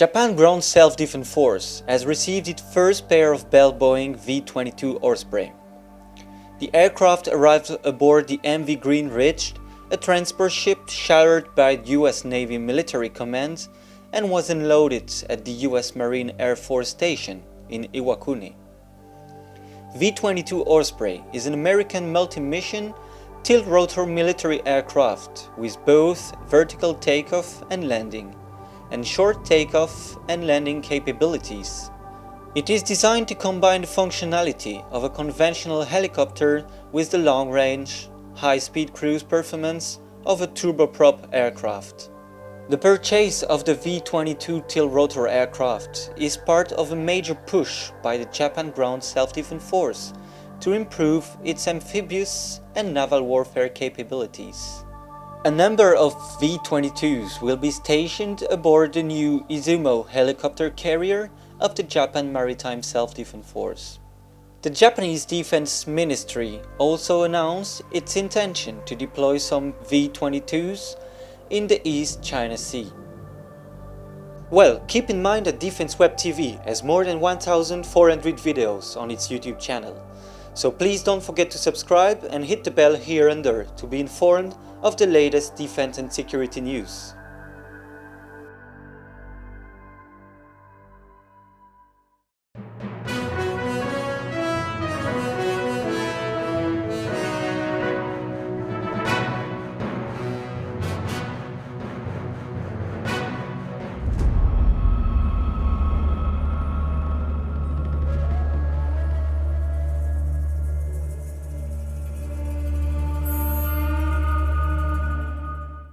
Japan Ground Self-Defense Force has received its first pair of Bell Boeing V-22 Osprey. The aircraft arrived aboard the MV Green Ridge, a transport ship chartered by US Navy Military Command, and was unloaded at the US Marine Air Force Station in Iwakuni. V-22 Osprey is an American multi-mission tiltrotor military aircraft with both vertical takeoff and landing and short takeoff and landing capabilities. It is designed to combine the functionality of a conventional helicopter with the long-range, high-speed cruise performance of a turboprop aircraft. The purchase of the V-22 tiltrotor aircraft is part of a major push by the Japan Ground Self-Defense Force to improve its amphibious and naval warfare capabilities. A number of V-22s will be stationed aboard the new Izumo helicopter carrier of the Japan Maritime Self-Defense Force. The Japanese Defense Ministry also announced its intention to deploy some V-22s in the East China Sea. Well, keep in mind that Defense Web TV has more than 1,400 videos on its YouTube channel, so please don't forget to subscribe and hit the bell here and there to be informed of the latest defense and security news.